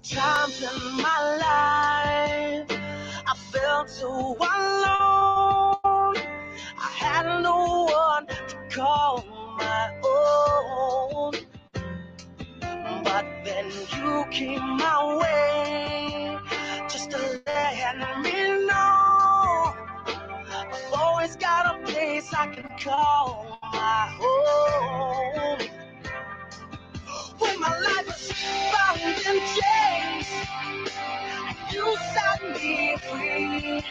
Times in my life I felt so alone. I had no one to call my own. But then you came my way just to let me know I've always got a place I can call my home. When my life was bound in chains, you set me free.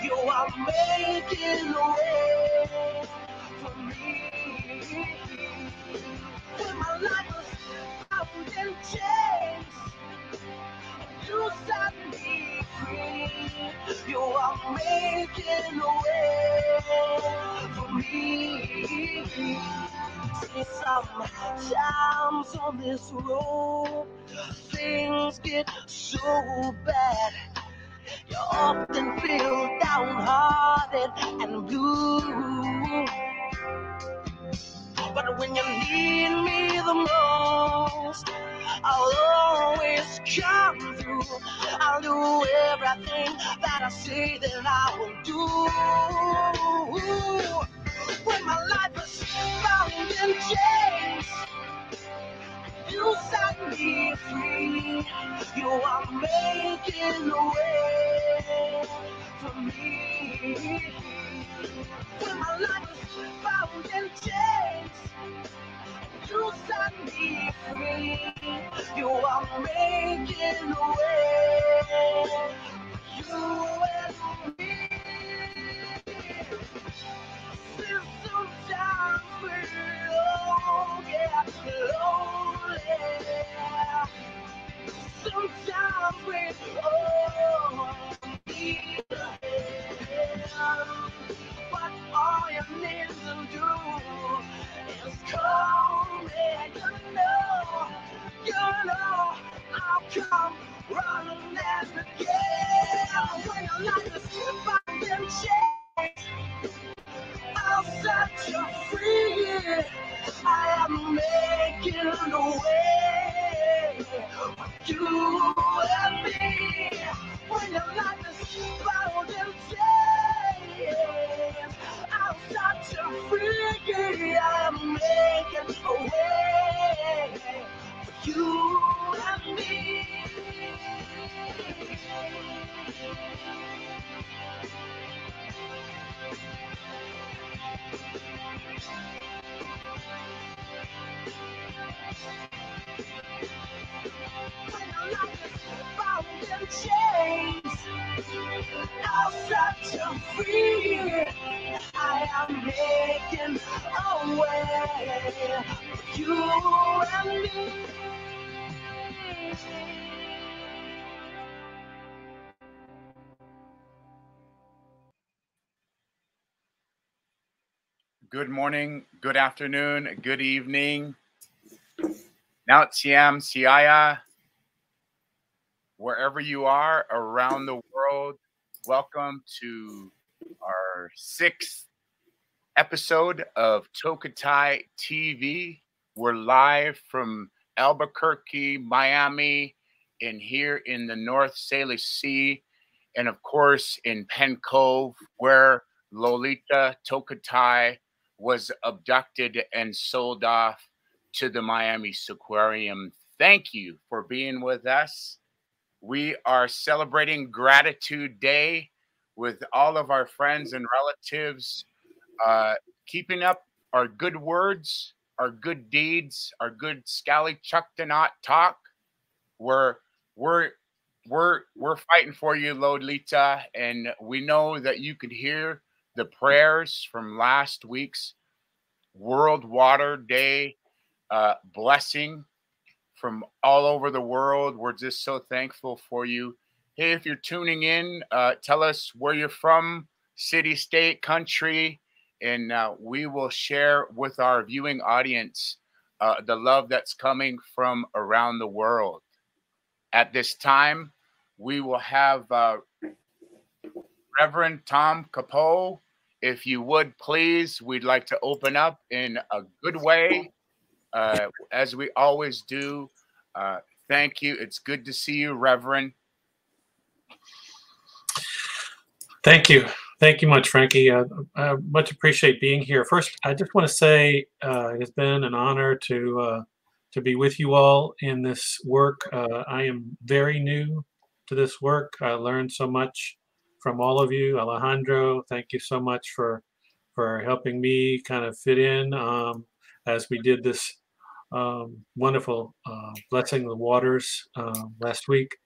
You are making a way for me. When my life was bound in chains, you set me free. You are making a way for me. See, sometimes on this road, things get so bad. You often feel downhearted and blue. But when you need me the most, I'll always come through. I'll do everything that I say that I will do. When my life is bound in chains, you set me free. You are making a way for me. When my life is bound in chains, you set me free. You are making a way for you and me. Sometimes we're lonely. Sometimes we need a hand. But all you need to do is call me. You know, I'll come running and again. When your life is bound in chains, I'll set you free. I am making a way for you and me. When your life is bound in chains, I'll set you free. I am making a way for you and me. When your life is bound in chains, I'll set you free. I am making a way for you and me. Good morning, good afternoon, good evening. Now Siam Siaya, wherever you are around the world, welcome to our 6th episode of Tokitae TV. We're live from Albuquerque, Miami, and here in the North Salish Sea, and of course in Penn Cove, where Lolita Tokitae was abducted and sold off to the Miami Seaquarium. Thank you for being with us. We are celebrating Gratitude Day with all of our friends and relatives, keeping up our good words, our good deeds, our good scally chuck to not talk. We're fighting for you, Lolita, and we know that you could hear the prayers from last week's World Water Day blessing from all over the world. We're just so thankful for you. Hey, if you're tuning in, tell us where you're from, city, state, country, and we will share with our viewing audience the love that's coming from around the world. At this time, we will have Reverend Tom Capo. If you would, please, we'd like to open up in a good way, as we always do. Thank you. It's good to see you, Reverend. Thank you. Thank you much, Frankie. I much appreciate being here. First, I just want to say it's been an honor to be with you all in this work. I am very new to this work. I learned so much from all of you. Alejandro, thank you so much for helping me kind of fit in as we did this wonderful Blessing the Waters last week.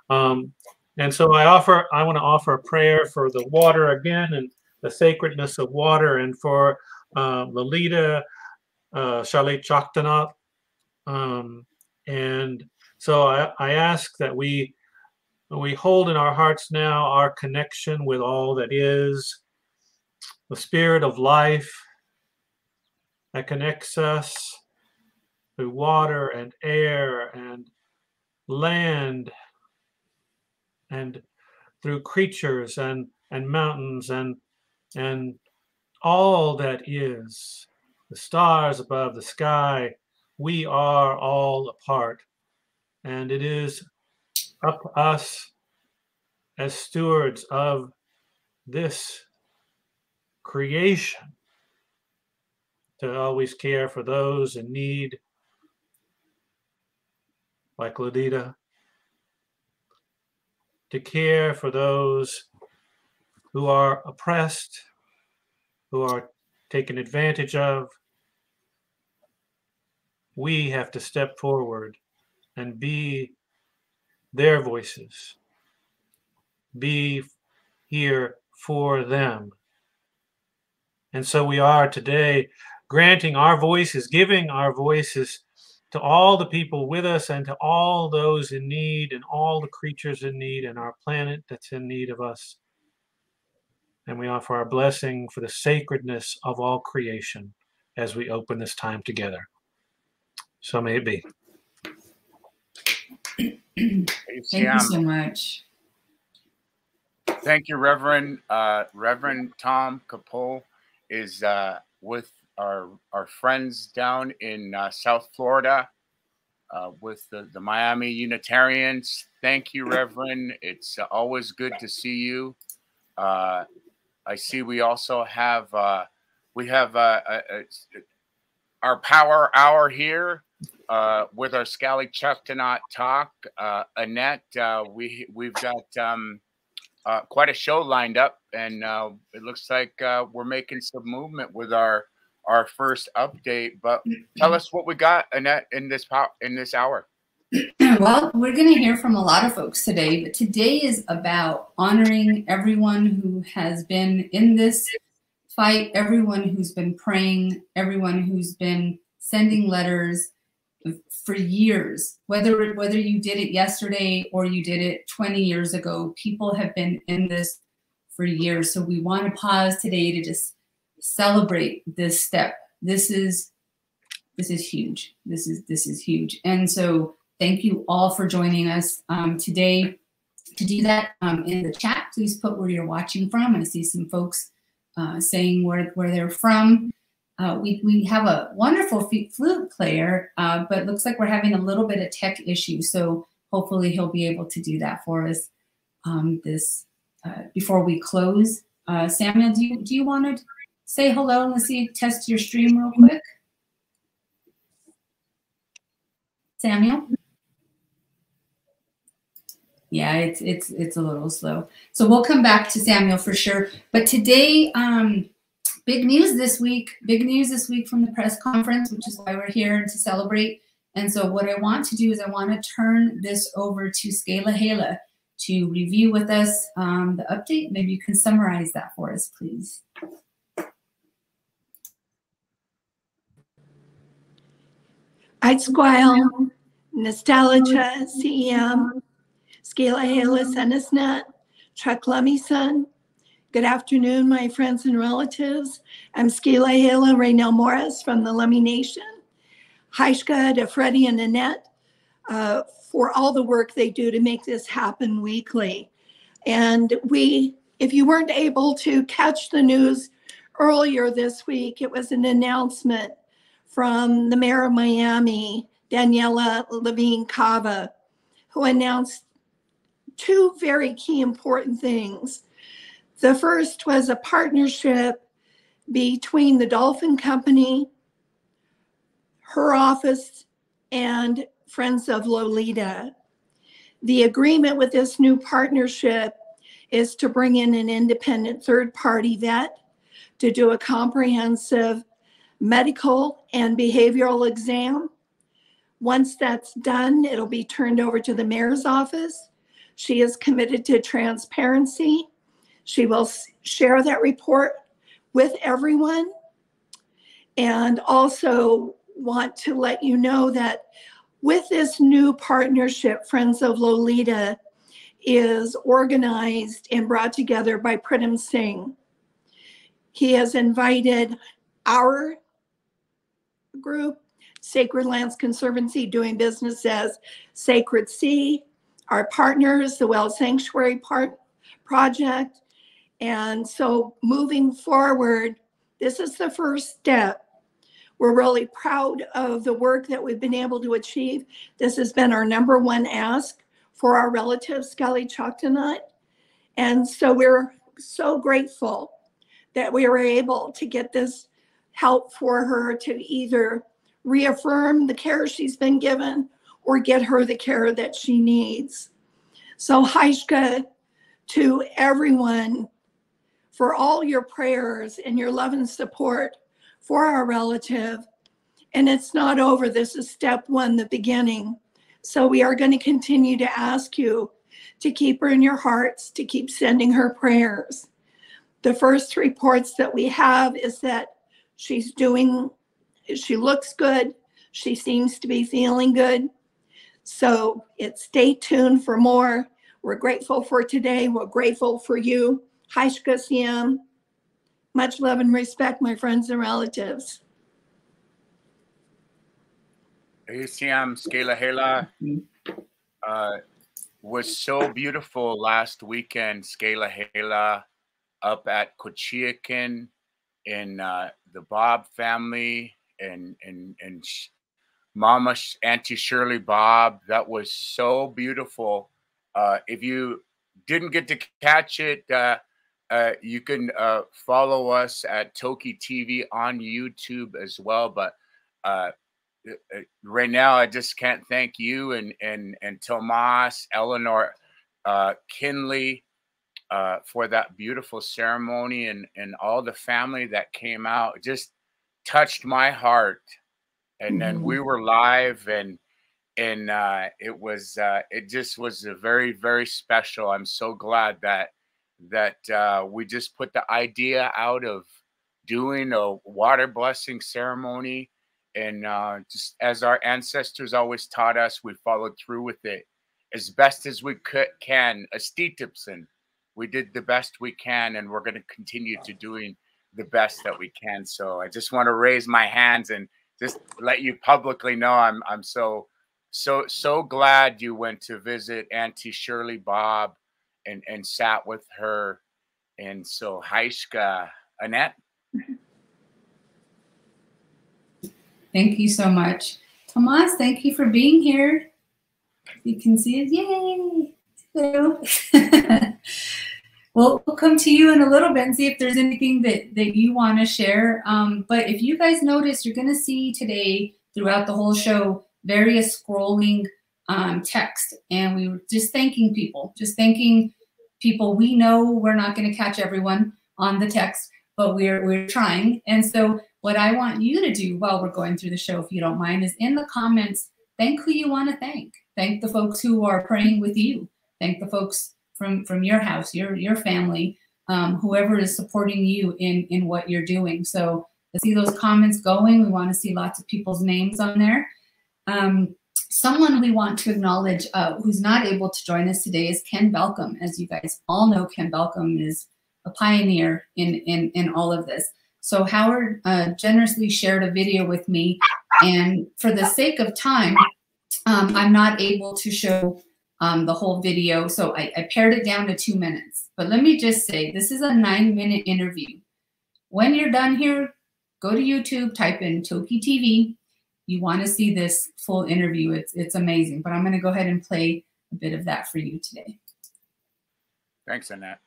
And so I want to offer a prayer for the water again and the sacredness of water, and for Lolita Chalet Choctanot. And so I ask that we hold in our hearts now our connection with all that is, the spirit of life that connects us through water and air and land, and through creatures and mountains and all that is, the stars above the sky. We are all a part, and it is up to us as stewards of this creation to always care for those in need, like Ladita, to care for those who are oppressed, who are taken advantage of. We have to step forward and be their voices, be here for them. And so we are today granting our voices, giving our voices to all the people with us and to all those in need and all the creatures in need and our planet that's in need of us. And we offer our blessing for the sacredness of all creation as we open this time together. So may it be. Thank you so much. Thank you, Reverend. Reverend Tom Capole is with our friends down in South Florida with the Miami Unitarians. Thank you, Reverend. It's always good to see you. I see we also have our power hour here with our Scally Choctanot talk. Annette, we've got quite a show lined up, and it looks like we're making some movement with our first update. But tell us what we got, Annette, in this hour. Well, we're going to hear from a lot of folks today, but today is about honoring everyone who has been in this fight, everyone who's been praying, everyone who's been sending letters for years. Whether you did it yesterday or you did it 20 years ago, people have been in this for years. So we want to pause today to just celebrate this step. This is huge. This is huge. And so thank you all for joining us today. To do that, in the chat, please put where you're watching from. I see some folks saying where they're from. We have a wonderful flute player, but it looks like we're having a little bit of tech issue. So hopefully he'll be able to do that for us before we close. Samuel, do you want to say hello? Let's see, test your stream real quick. Samuel? Yeah, it's a little slow. So we'll come back to Samuel for sure. But today, big news this week from the press conference, which is why we're here to celebrate. And so what I want to do is I want to turn this over to Scala Hala to review with us the update. Maybe you can summarize that for us, please. Squile, Nostalgia, CEM, Scala Hala, Senesnet, Trucklummy Son. Good afternoon, my friends and relatives. I'm Scala Hala, Raynell Morris from the Lummi Nation. Haishka to Freddie and Annette for all the work they do to make this happen weekly. And if you weren't able to catch the news earlier this week, it was an announcement from the mayor of Miami Daniela Levine Cava, who announced two very key important things. The first was a partnership between the Dolphin Company, her office, and Friends of Lolita. The agreement with this new partnership is to bring in an independent third-party vet to do a comprehensive medical and behavioral exam. Once that's done, it'll be turned over to the mayor's office. She is committed to transparency. She will share that report with everyone. And also want to let you know that with this new partnership, Friends of Lolita is organized and brought together by Pritam Singh. He has invited our group, Sacred Lands Conservancy, doing business as Sacred Sea, our partners, the Well Sanctuary Project. And so moving forward, this is the first step. We're really proud of the work that we've been able to achieve. This has been our #1 ask for our relative, Skelly Choctawnut. And so we're so grateful that we were able to get this help for her to either reaffirm the care she's been given or get her the care that she needs. So Haishka, to everyone, for all your prayers and your love and support for our relative. And it's not over. This is step one, the beginning. So we are going to continue to ask you to keep her in your hearts, to keep sending her prayers. The first reports that we have is that she looks good. She seems to be feeling good. So stay tuned for more. We're grateful for today. We're grateful for you. Haishka Siam. Much love and respect, my friends and relatives. Hey, Siam, Skela Hela. Was so beautiful last weekend, Skela Hela, up at Cochiacan in the Bob family and Mama Auntie Shirley Bob. That was so beautiful. If you didn't get to catch it, you can follow us at Tokitae TV on YouTube as well. But right now, I just can't thank you and Tomas, Eleanor, Kinley for that beautiful ceremony and all the family that came out. It just touched my heart. And then we were live and it just was a very, very special. I'm so glad that we just put the idea out of doing a water blessing ceremony. And just as our ancestors always taught us, we followed through with it as best as we can. Astitipson, we did the best we can, and we're going to continue to doing the best that we can. So I just want to raise my hands and just let you publicly know I'm so glad you went to visit Auntie Shirley Bob and sat with her. And so Haishka, Annette. Thank you so much. Tomas, thank you for being here. You can see it. Yay. Hello. We'll come to you in a little bit and see if there's anything that you want to share. But if you guys notice, you're going to see today throughout the whole show various scrolling text. And we were just thanking people. We know we're not going to catch everyone on the text, but we're trying. And so what I want you to do while we're going through the show, if you don't mind, is in the comments, thank who you want to thank. Thank the folks who are praying with you. Thank the folks from your house, your family, whoever is supporting you in what you're doing. So let's see those comments going. We want to see lots of people's names on there. Someone we want to acknowledge who's not able to join us today is Ken Belcom. As you guys all know, Ken Belcom is a pioneer in all of this. So Howard generously shared a video with me, and for the sake of time, I'm not able to show the whole video. So I pared it down to 2 minutes. But let me just say, this is a 9-minute interview. When you're done here, go to YouTube, type in Tokitae TV. You want to see this full interview. It's amazing. But I'm going to go ahead and play a bit of that for you today. Thanks, Annette.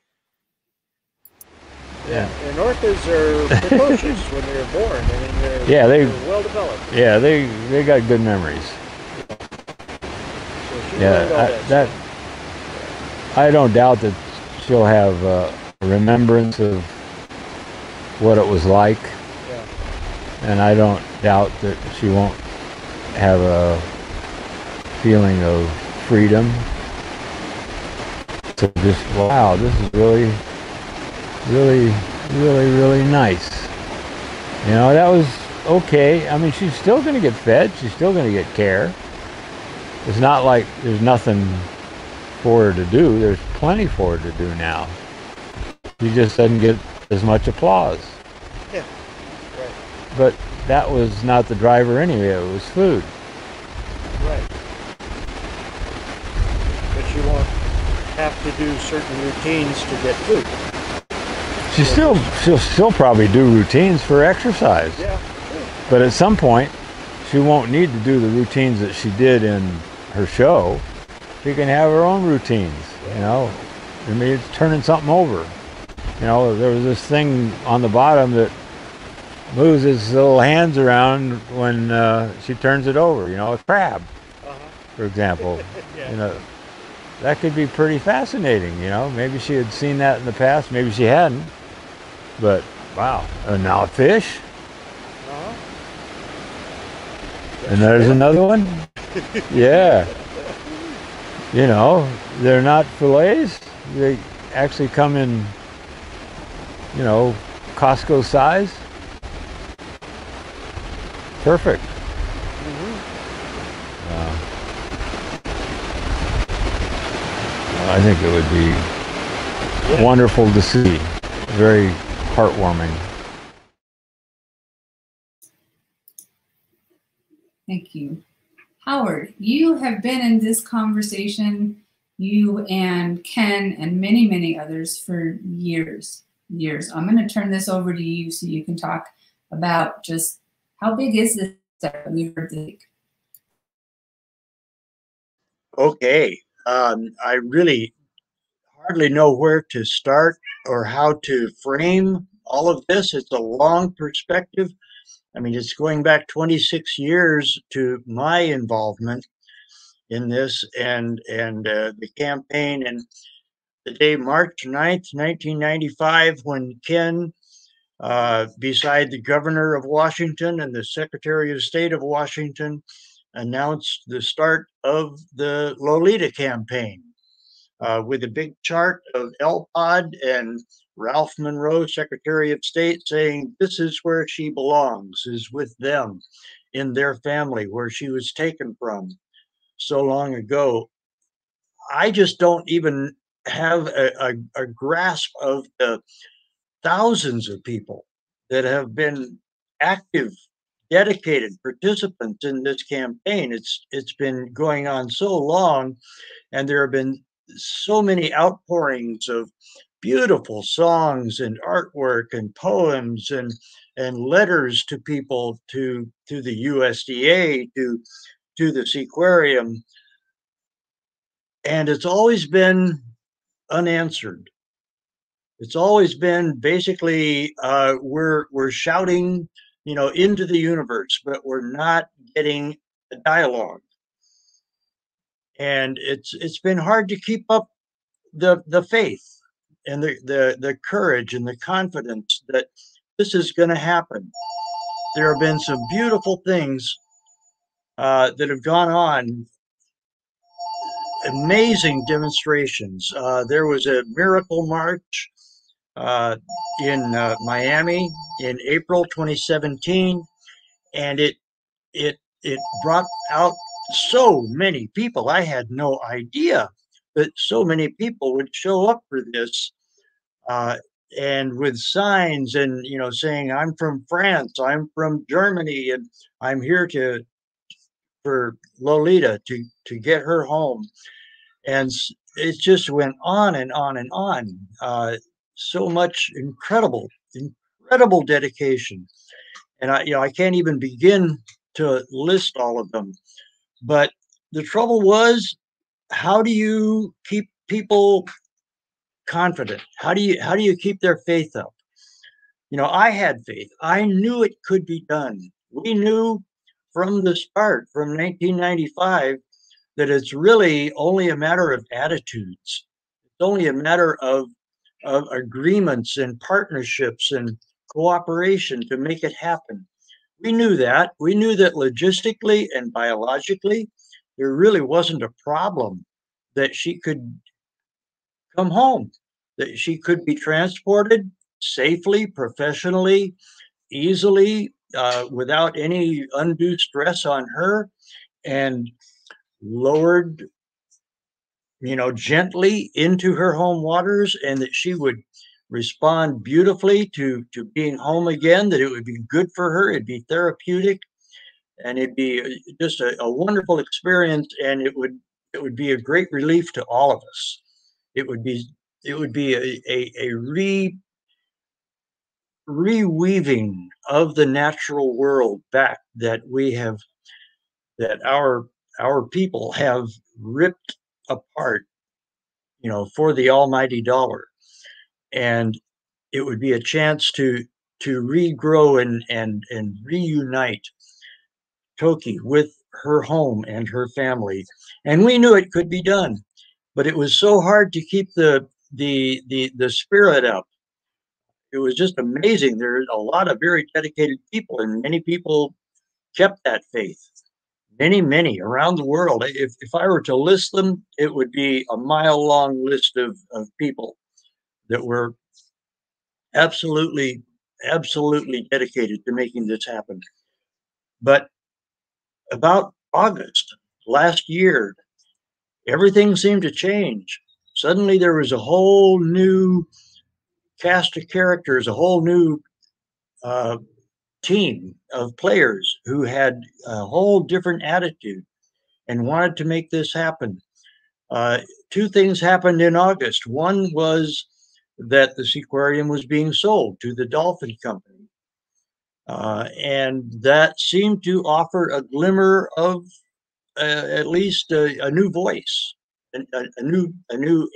Yeah, and orcas are precocious when they're born. I mean, they're well developed. Yeah, they got good memories. So she learned all that. I don't doubt that she'll have a remembrance of what it was like. Yeah. And I don't doubt that she won't have a feeling of freedom. So just, wow, this is really, really, really, really nice. You know, that was okay. I mean, she's still going to get fed. She's still going to get care. It's not like there's nothing for her to do. There's plenty for her to do now. She just doesn't get as much applause. Yeah, right. But that was not the driver anyway. It was food. Right. But she won't have to do certain routines to get food. She'll still probably do routines for exercise. Yeah, sure. But at some point, she won't need to do the routines that she did in her show. She can have her own routines, you know. I mean, it's turning something over. You know, there was this thing on the bottom that moves its little hands around when she turns it over, you know, a crab, for example. Yeah. You know, that could be pretty fascinating, you know. Maybe she had seen that in the past, maybe she hadn't. But, wow. And now a fish? And there's another one? Yeah. You know, they're not fillets. They actually come in, you know, Costco size. Perfect. I think it would be wonderful to see. Very heartwarming. Thank you. Howard, you have been in this conversation, you and Ken and many, many others for years. I'm going to turn this over to you so you can talk about just how big is this that we heard this week? Okay. I really hardly know where to start or how to frame all of this. It's a long perspective. I mean, it's going back 26 years to my involvement in this and the campaign. And the day March 9th, 1995, when Ken, beside the governor of Washington and the Secretary of State of Washington, announced the start of the Lolita campaign with a big chart of LPOD and Ralph Monroe, Secretary of State, saying this is where she belongs, is with them in their family, where she was taken from so long ago. I just don't even have a grasp of the thousands of people that have been active, dedicated participants in this campaign. It's been going on so long, and there have been so many outpourings of beautiful songs and artwork and poems and letters to people, to the USDA, to the Seaquarium, and it's always been unanswered. It's always been basically we're shouting, you know, into the universe, but we're not getting a dialogue. And it's been hard to keep up the faith and the courage and the confidence that this is going to happen. There have been some beautiful things that have gone on. Amazing demonstrations. There was a miracle march in Miami in April 2017, and it brought out so many people. I had no idea that so many people would show up for this, and with signs and, you know, saying, I'm from France, I'm from Germany, and I'm here for Lolita to get her home. And it just went on and on and on. So much incredible dedication. And I can't even begin to list all of them. But the trouble was, how do you keep people confident? How do you keep their faith up? You know, I had faith. I knew it could be done. We knew from the start, from 1995, that it's really only a matter of attitudes. It's only a matter of agreements and partnerships and cooperation to make it happen. We knew that. We knew that logistically and biologically, there really wasn't a problem that she could come home, that she could be transported safely, professionally, easily, without any undue stress on her, and lowered, gently into her home waters, and that she would respond beautifully to being home again, that it would be good for her, it'd be therapeutic, and it'd be just a wonderful experience, and it would be a great relief to all of us. It would be a reweaving of the natural world back that our people have ripped apart, for the almighty dollar. And it would be a chance to regrow and reunite Toki with her home and her family. And we knew it could be done, but it was so hard to keep the spirit up. It was just amazing. There's a lot of very dedicated people, and many people kept that faith. Many around the world. If I were to list them, it would be a mile-long list of people that were absolutely dedicated to making this happen. But about August last year, everything seemed to change. Suddenly there was a whole new cast of characters, a whole new team of players who had a whole different attitude and wanted to make this happen. Two things happened in August. One was that the Seaquarium was being sold to the Dolphin Company. And that seemed to offer a glimmer of at least a new voice, a new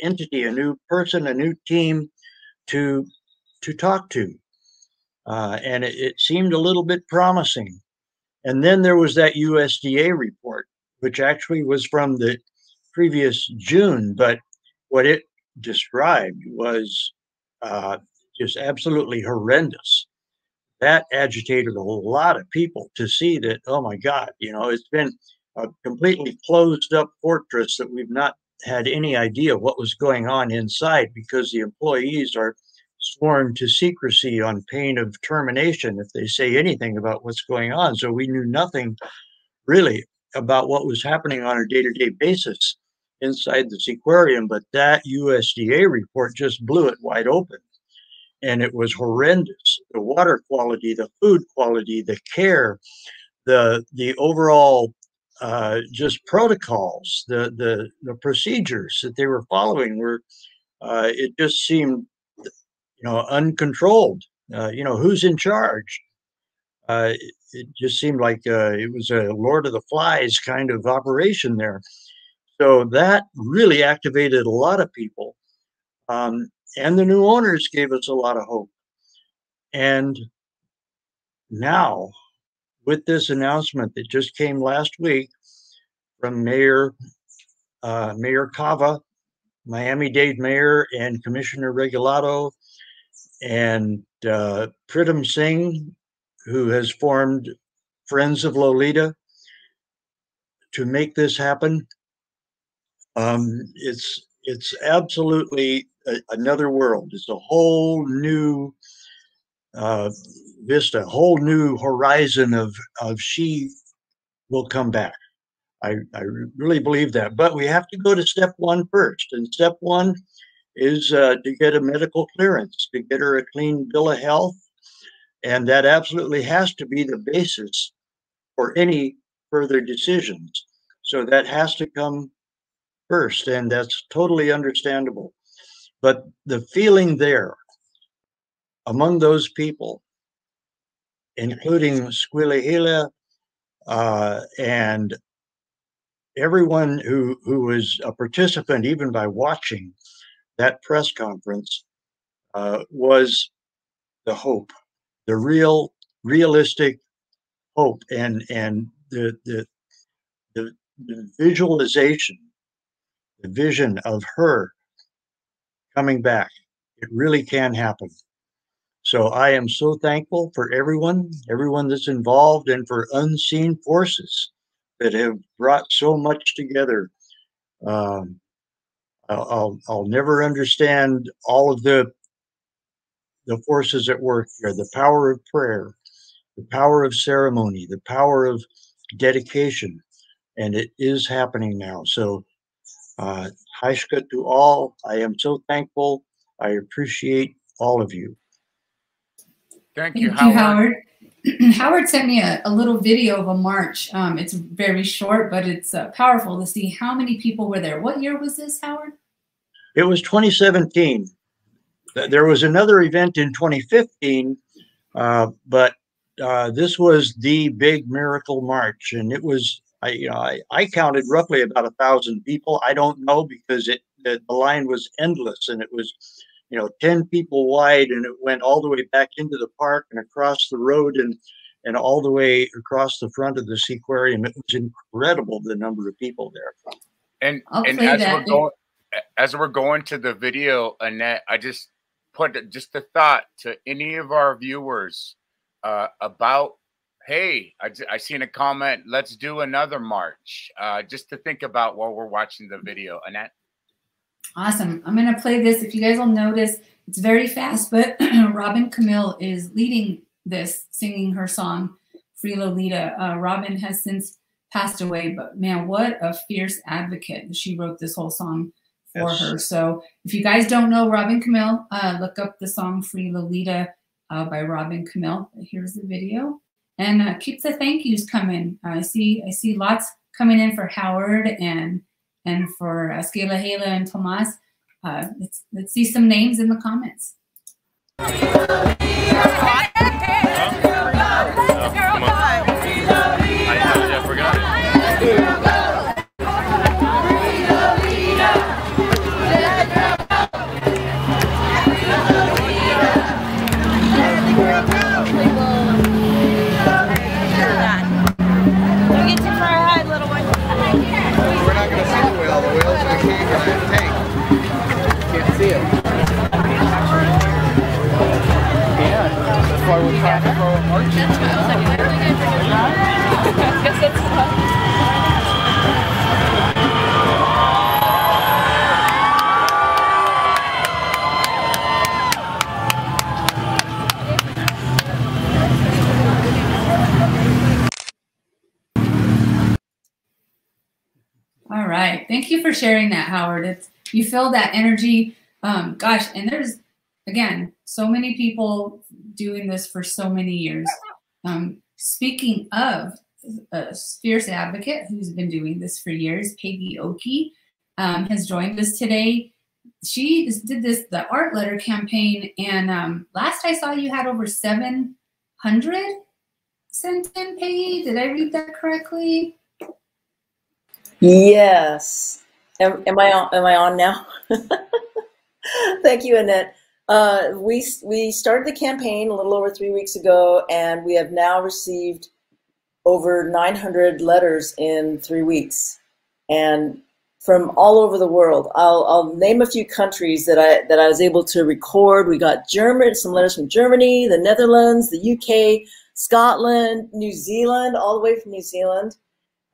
entity, a new person, a new team to talk to. And it seemed a little bit promising. And then there was that USDA report, which actually was from the previous June, but what it described was just absolutely horrendous. That agitated a lot of people to see that, oh my God, it's been a completely closed up fortress that we've not had any idea what was going on inside, because the employees are sworn to secrecy on pain of termination if they say anything about what's going on. So we knew nothing really about what was happening on a day-to-day basis inside the Seaquarium, but that USDA report just blew it wide open. And it was horrendous. The water quality, the food quality, the care, the overall just protocols, the procedures that they were following were, it just seemed, uncontrolled. Who's in charge? It just seemed like it was a Lord of the Flies kind of operation there. So that really activated a lot of people. And the new owners gave us a lot of hope. And now, with this announcement that just came last week from Mayor Cava, Miami-Dade Mayor, and Commissioner Regalado, and Pritam Singh, who has formed Friends of Lolita to make this happen. It's absolutely another world. It's a whole new vista, a whole new horizon of she will come back. I really believe that. But we have to go to step one first. And step one is to get a medical clearance, to get her a clean bill of health. And that absolutely has to be the basis for any further decisions. So that has to come first, and that's totally understandable. But the feeling there among those people, including Squilahila, And everyone who was a participant, even by watching that press conference, was the hope, the realistic hope, and the visualization, the vision of her coming back. It really can happen. So I am so thankful for everyone that's involved, and for unseen forces that have brought so much together. I'll never understand all of the forces at work here, the power of prayer, the power of ceremony, the power of dedication, and it is happening now. So, Haishka to all. I am so thankful. I appreciate all of you. Thank you, Howard. Howard sent me a little video of a march. It's very short, but it's powerful to see how many people were there. What year was this, Howard? It was 2017. There was another event in 2015, but this was the big miracle march, and it was, I counted roughly about 1,000 people. I don't know, because the line was endless, and it was 10 people wide, and it went all the way back into the park and across the road and all the way across the front of the Seaquarium. It was incredible, the number of people there. And as we're going to the video, Annette, I just put just a thought to any of our viewers about, hey, I seen a comment, let's do another march, just to think about while we're watching the video. Annette? Awesome. I'm going to play this. If you guys will notice, it's very fast, but Robin Camille is leading this, singing her song, Free Lolita. Robin has since passed away, but man, what a fierce advocate. She wrote this whole song for her. So if you guys don't know Robin Camille, look up the song Free Lolita by Robin Camille. Here's the video. And keep the thank yous coming. I see lots coming in for Howard and for Skela, Hala, and Tomas. Let's see some names in the comments. Come on. I forgot it. Don't get too far ahead, little one. We're not going to see the whale. The whale's in a cage in a tank. Can't see it. Yeah, that's why we're trying to throw a march. That's what I was like, why are we going to bring it up? I guess that's tough. All right. Thank you for sharing that, Howard. You feel that energy. Gosh, and there's, again, so many people doing this for so many years. Speaking of a fierce advocate who's been doing this for years, Peggy Oki has joined us today. She did the art letter campaign, and last I saw you had over 700 sent in, Peggy. Did I read that correctly? Yes. Am I on now? Thank you, Annette. We started the campaign a little over 3 weeks ago, and we have now received over 900 letters in 3 weeks, and from all over the world. I'll name a few countries that I was able to record. We got some letters from Germany, the Netherlands, the UK, Scotland, New Zealand, all the way from New Zealand,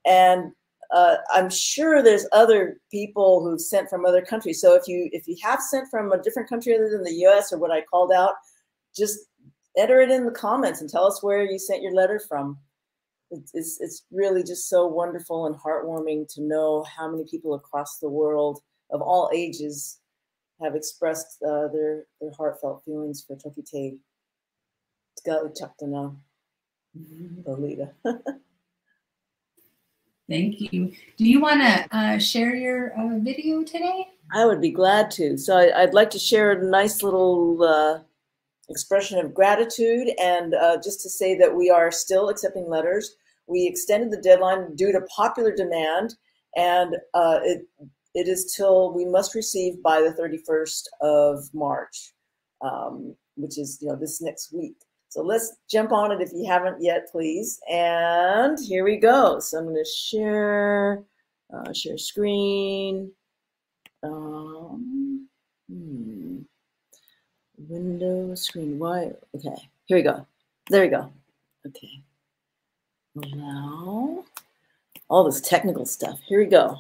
and I'm sure there's other people who've sent from other countries. So if you have sent from a different country other than the U.S. or what I called out, just enter it in the comments and tell us where you sent your letter from. It's really just so wonderful and heartwarming to know how many people across the world of all ages have expressed their heartfelt feelings for Tokitae. Lolita. Thank you. Do you want to share your video today? I would be glad to. So I'd like to share a nice little expression of gratitude, and just to say that we are still accepting letters. we extended the deadline due to popular demand, and it is till we must receive by the 31st of March, which is this next week. So let's jump on it if you haven't yet, please. And here we go. So I'm going to share screen. Window screen. Why? Okay. Here we go. There we go. Okay. Now, all this technical stuff. Here we go.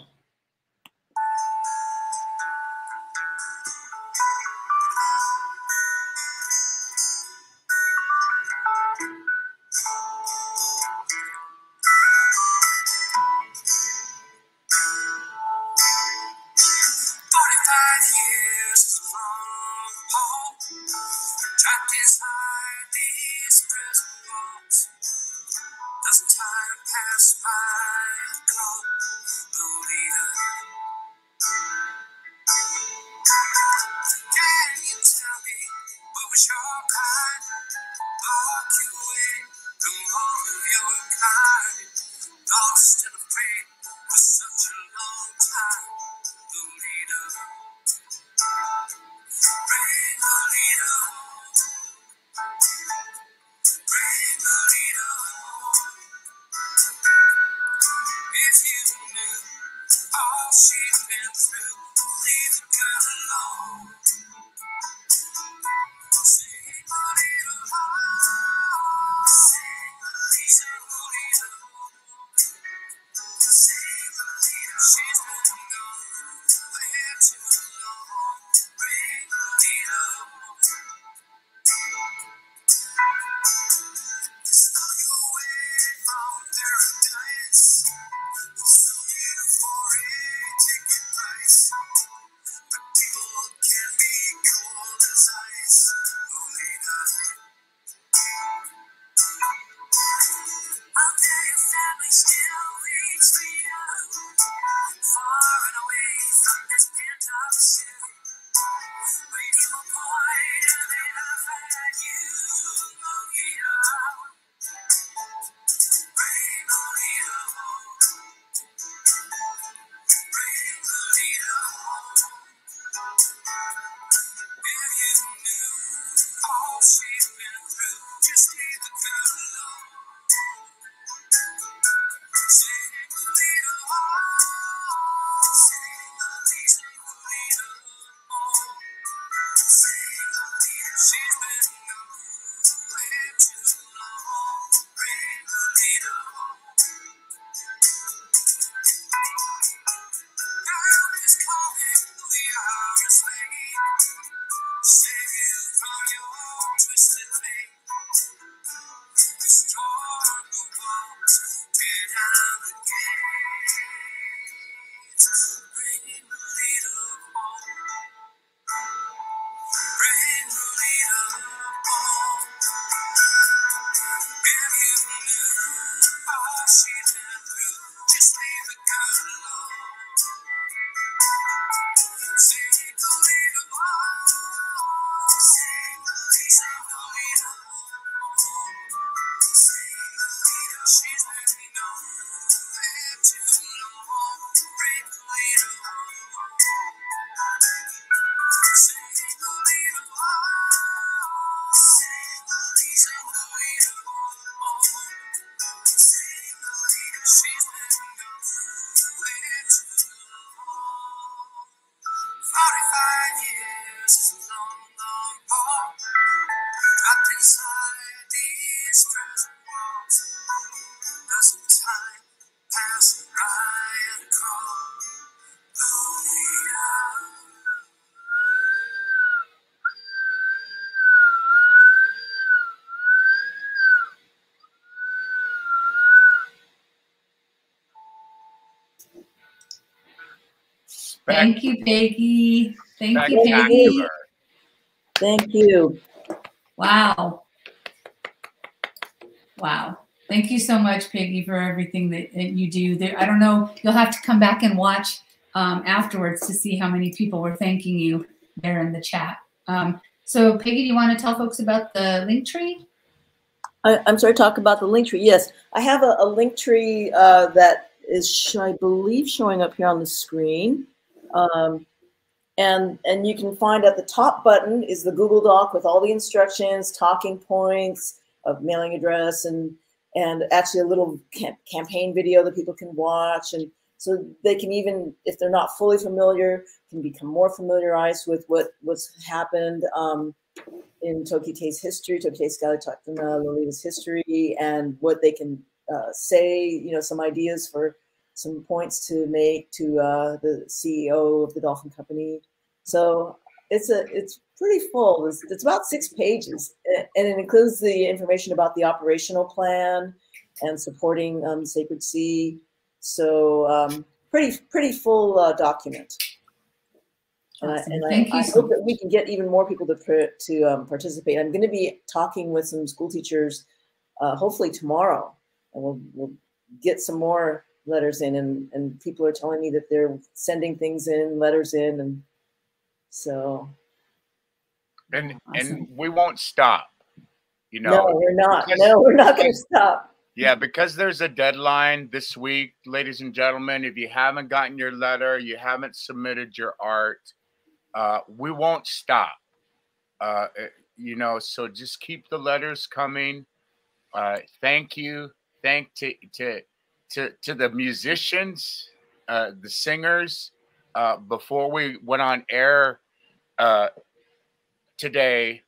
Thank you, Peggy. Thank you, Peggy. Thank you. Wow. Wow. Thank you so much, Peggy, for everything that you do. I don't know, you'll have to come back and watch afterwards to see how many people were thanking you there in the chat. So Peggy, do you want to tell folks about the link tree? I'm sorry, talk about the link tree. Yes, I have a link tree that is, I believe, showing up here on the screen. And you can find at the top button is the Google Doc with all the instructions, talking points, of mailing address, and actually a little campaign video that people can watch. And so they can, even if they're not fully familiar, can become more familiarized with what's happened in Tokitae's history, Tokitae Lolita's history, and what they can say, you know, some ideas for some points to make to the CEO of the Dolphin Company. So it's pretty full. It's about 6 pages, and it includes the information about the operational plan and supporting Sacred Sea. So pretty full document. Awesome. And Thank you I so hope that we can get even more people to participate. I'm going to be talking with some school teachers hopefully tomorrow, and we'll get some more letters in, and people are telling me that they're sending things in, letters in, and so. And Awesome. and we won't stop. You know, No, we're not. because- No, we're not going to stop. Yeah, because there's a deadline this week, ladies and gentlemen. If you haven't gotten your letter, you haven't submitted your art, we won't stop. You know, so just keep the letters coming. Thank you. Thank to the musicians, the singers. Before we went on air today,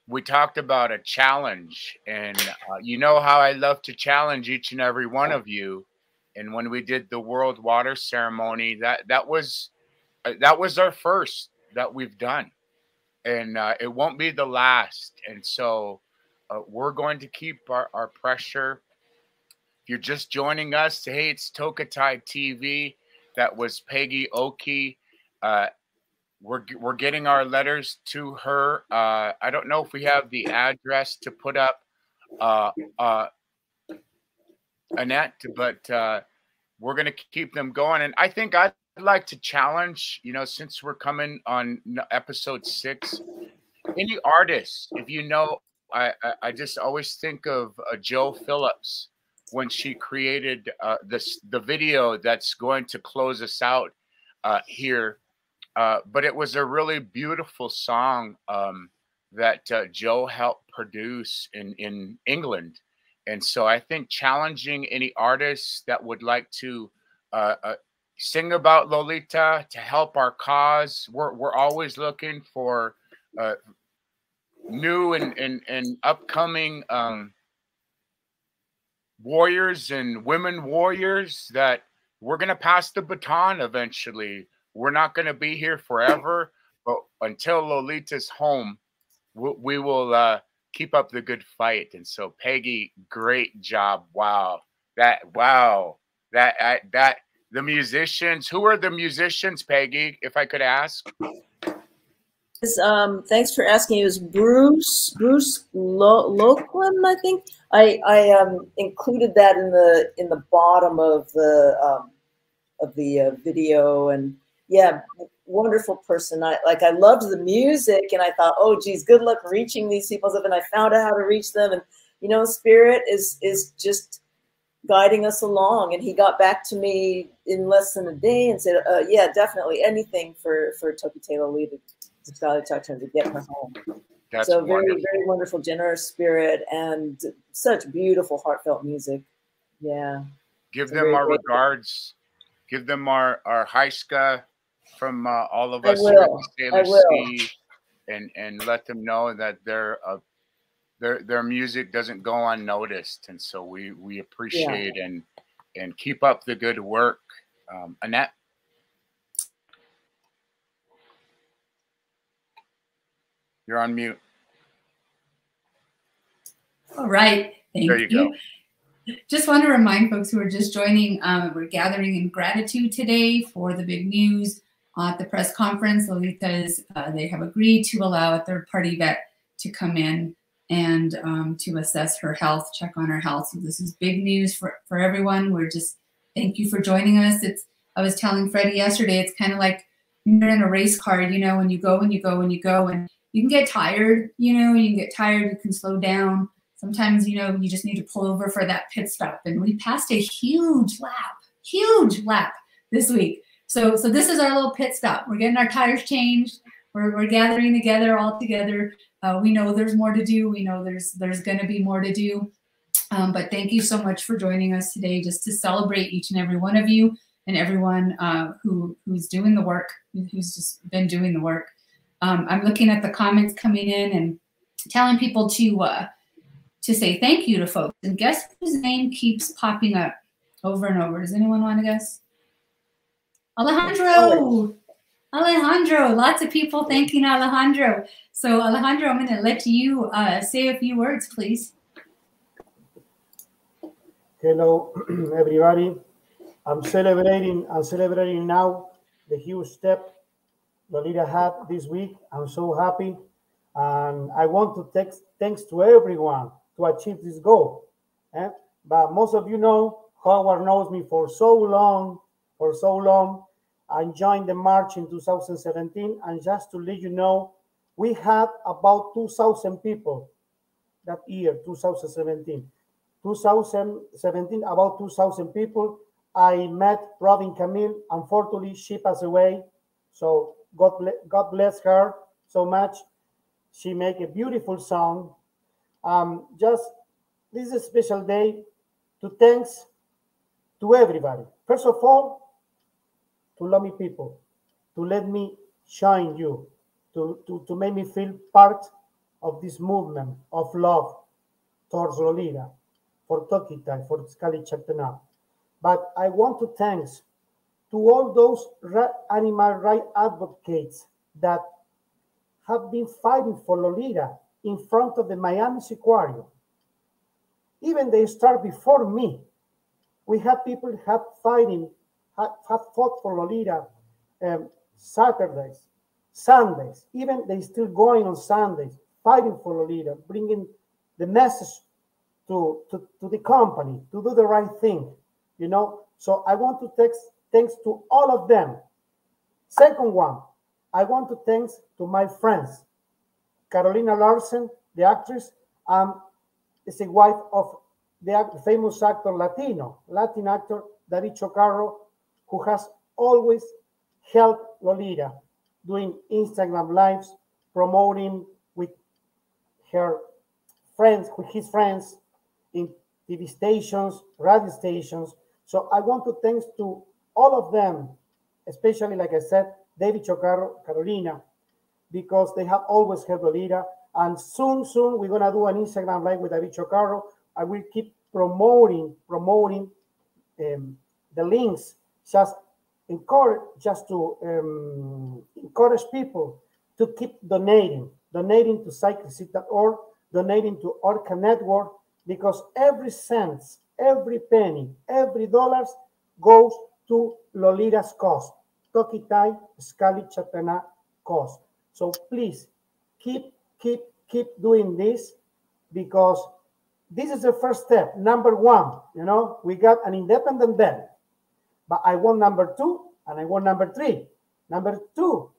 we talked about a challenge, and you know how I love to challenge each and every one of you. And when we did the World Water Ceremony, that was our first that we've done, and it won't be the last. And so we're going to keep our pressure. If you're just joining us, hey, it's Tokitae TV. That was Peggy Oki. We're getting our letters to her. I don't know if we have the address to put up, Annette, but we're going to keep them going. And I think I'd like to challenge, you know, since we're coming on episode 6, any artists, if you know, I just always think of Joe Phillips when she created the video that's going to close us out here. But it was a really beautiful song that Joe helped produce in England. And so I think challenging any artists that would like to sing about Lolita to help our cause. We're always looking for new and upcoming warriors and women warriors that we're going to pass the baton eventually. We're not going to be here forever, but until Lolita's home, we will keep up the good fight. And so, Peggy, great job. Wow. The musicians, who are the musicians, Peggy, if I could ask? Thanks for asking. It was Bruce Loquin, I think. I included that in the bottom of the video, and yeah, wonderful person. I loved the music, and I thought, oh geez, good luck reaching these people. And I found out how to reach them, and you know, Spirit is just guiding us along. And he got back to me in less than a day and said, yeah, definitely anything for Tokitae Lolita to get her home. That's so wonderful. very wonderful, generous spirit, and such beautiful, heartfelt music. Yeah. Give them our regards. Give them our Heiska from all of us here at the Sailor Sea, and let them know that their music doesn't go unnoticed. And so we appreciate and keep up the good work. Annette? You're on mute. All right. Thank There you go. Just want to remind folks who are just joining, we're gathering in gratitude today for the big news at the press conference. Lolita's, they have agreed to allow a third-party vet to come in and to assess her health, check on her health. So this is big news for everyone. We're just, thank you for joining us. I was telling Freddie yesterday, it's kind of like you're in a race car, you know, when you go and you go and you go, and you can get tired, you know, you can get tired, you can slow down. sometimes, you know, you just need to pull over for that pit stop. And we passed a huge lap this week. So this is our little pit stop. We're getting our tires changed. We're gathering together all together. We know there's more to do. We know there's going to be more to do. But thank you so much for joining us today, just to celebrate each and every one of you and everyone who's doing the work, who's just been doing the work. I'm looking at the comments coming in and telling people to say thank you to folks. And guess whose name keeps popping up over and over? Does anyone want to guess? Alejandro. Alejandro. Lots of people thanking Alejandro. So Alejandro, I'm going to let you say a few words, please. Hello, everybody. I'm celebrating now the huge step Lolita had this week. I'm so happy. And I want to thanks to everyone to achieve this goal. But most of you know, Howard knows me for so long. I joined the march in 2017. And just to let you know, we had about 2,000 people that year, 2017. 2017, about 2,000 people. I met Robin Camille. Unfortunately, she passed away. So God bless her so much. She make a beautiful song. This is a special day to thanks to everybody. First of all, to love me people, to let me shine you, to make me feel part of this movement of love towards Lolita, for Tokitae, for Scully Chaptana. But I want to thanks to all those animal rights advocates that have been fighting for Lolita in front of the Miami Aquarium. Even they start before me. We have people have fought for Lolita Saturdays, Sundays. Even they still going on Sundays, fighting for Lolita, bringing the message to the company to do the right thing, you know. So I want to thanks to all of them. Second one, I want to thanks to my friends, Carolina Larsen, the actress, is a wife of the famous actor Latin actor David Chocarro, who has always helped Lolita, doing Instagram lives, promoting with his friends in TV stations, radio stations. So I want to thanks to all of them, especially, like I said, David Chocarro, Carolina, because they have always helped Lolita. And soon we're gonna do an Instagram live with David Chocarro. I will keep promoting the links, just to encourage people to keep donating to cyclicity.org, donating to Orca Network, because every cent, every penny, every dollar goes to Lolita's cause, Tokitae Scully Chaptana cause. So please keep doing this, because this is the first step. Number one, you know, we got an independent band, but I want number two and I want number three. Number two,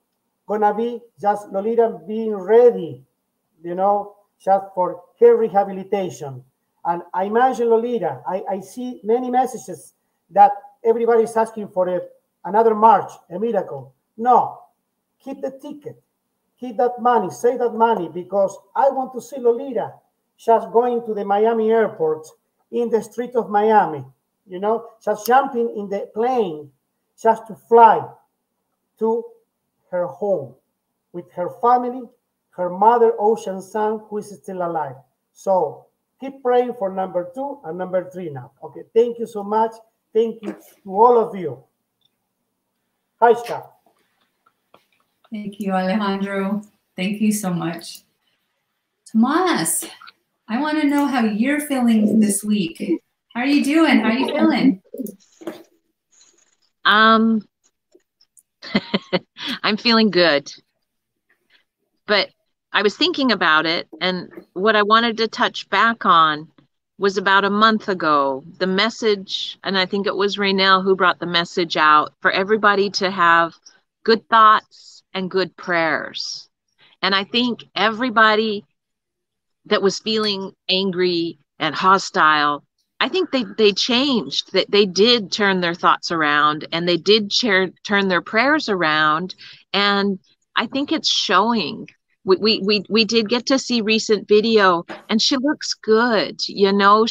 gonna be just Lolita being ready, you know, just for her rehabilitation. And I imagine Lolita, I see many messages that everybody's asking for another march, a miracle. No, keep the ticket, keep that money, save that money, because I want to see Lolita just going to the Miami airport, in the street of Miami, you know, just jumping in the plane, just to fly to her home with her family, her mother, Ocean Sun, who is still alive. So keep praying for number two and number three now. Okay, thank you so much. Thank you to all of you. Hi, Scott. Thank you, Alejandro. Thank you so much. Tomas, I want to know how you're feeling this week. How are you doing? How are you feeling? I'm feeling good. But I was thinking about it, and what I wanted to touch back on was about a month ago, the message, and I think it was Raynell who brought the message out for everybody to have good thoughts and good prayers. And I think everybody that was feeling angry and hostile, I think they changed, that they did turn their thoughts around, and they did turn their prayers around. And I think it's showing. We did get to see recent video, and she looks good. You know,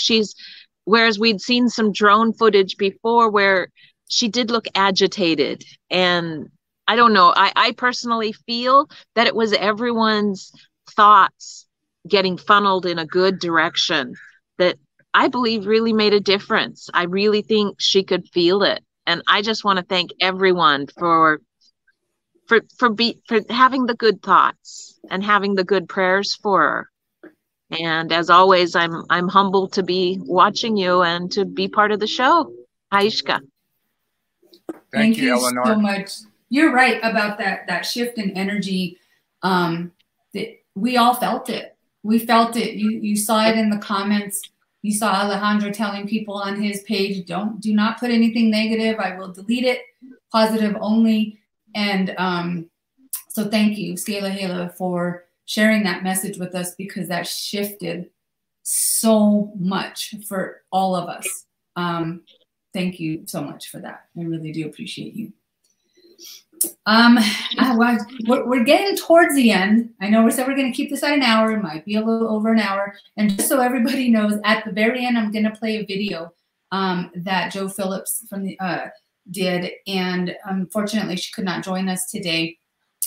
whereas we'd seen some drone footage before where she did look agitated. And I don't know, I personally feel that it was everyone's thoughts getting funneled in a good direction that I believe really made a difference. I really think she could feel it. And I just want to thank everyone for having the good thoughts and having the good prayers for her. And as always, I'm humbled to be watching you and to be part of the show. Aishka. Thank you, Eleanor. So much. You're right about that shift in energy. That we all felt it. We felt it. You saw it in the comments. You saw Alejandro telling people on his page, do not put anything negative. I will delete it. Positive only. And so thank you, Skela Hela, for sharing that message with us, because that shifted so much for all of us. Thank you so much for that. I really do appreciate you. We're getting towards the end. I know we said we're going to keep this at an hour. It might be a little over an hour. And just so everybody knows, at the very end, I'm going to play a video that Joe Phillips from the did. And unfortunately, she could not join us today.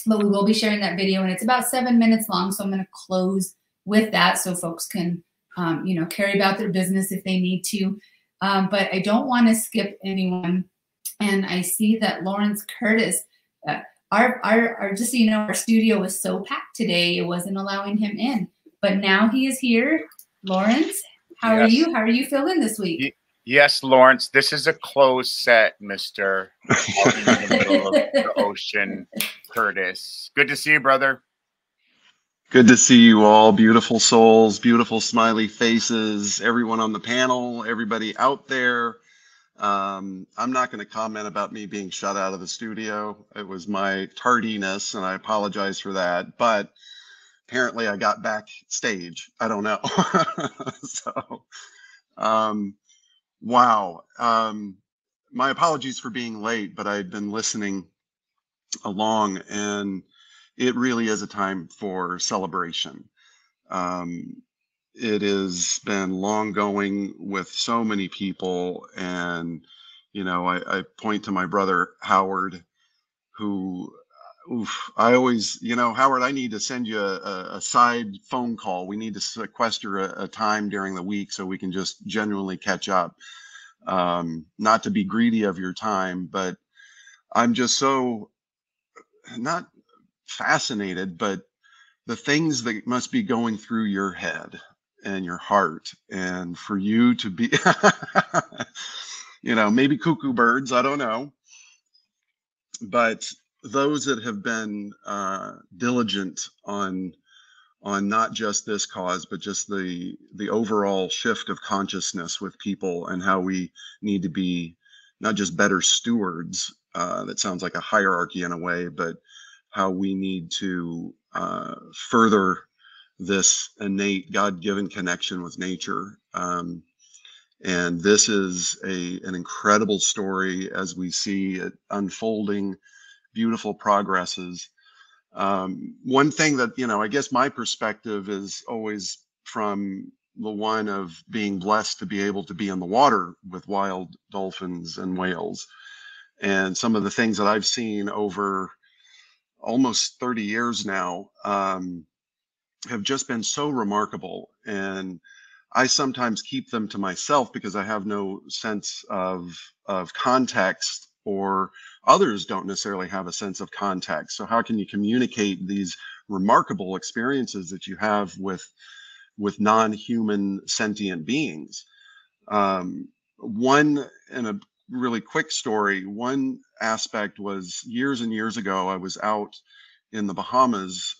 But we will be sharing that video, and it's about 7 minutes long. So I'm going to close with that so folks can, carry about their business if they need to. But I don't want to skip anyone. And I see that Lawrence Curtis, our just so you know, our studio was so packed today, it wasn't allowing him in. But now he is here. Lawrence, how are you? How are you feeling this week? Yes, Lawrence, this is a closed set, Mr. Out in the middle of the ocean, Curtis. Good to see you, brother. Good to see you all. Beautiful souls, beautiful smiley faces, everyone on the panel, everybody out there. I'm not going to comment about me being shut out of the studio. It was my tardiness, and I apologize for that. But apparently I got backstage. I don't know. So, wow. My apologies for being late, but I'd been listening along, and it really is a time for celebration. It has been long going with so many people, and I point to my brother Howard, who I always, Howard, I need to send you a side phone call. We need to sequester a time during the week so we can just genuinely catch up. Not to be greedy of your time, but I'm just so not fascinated, but the things that must be going through your head and your heart, and for you to be, maybe cuckoo birds, I don't know, but those that have been diligent on not just this cause, but just the overall shift of consciousness with people, and how we need to be not just better stewards, that sounds like a hierarchy in a way, but how we need to further this innate God-given connection with nature. And this is an incredible story as we see it unfolding, beautiful progresses. One thing that, I guess my perspective is always from the one of being blessed to be able to be in the water with wild dolphins and whales. And some of the things that I've seen over almost 30 years now have just been so remarkable. And I sometimes keep them to myself because I have no sense of context, or others don't necessarily have a sense of context. So how can you communicate these remarkable experiences that you have with non-human sentient beings? One, in a really quick story, one aspect was years and years ago, I was out in the Bahamas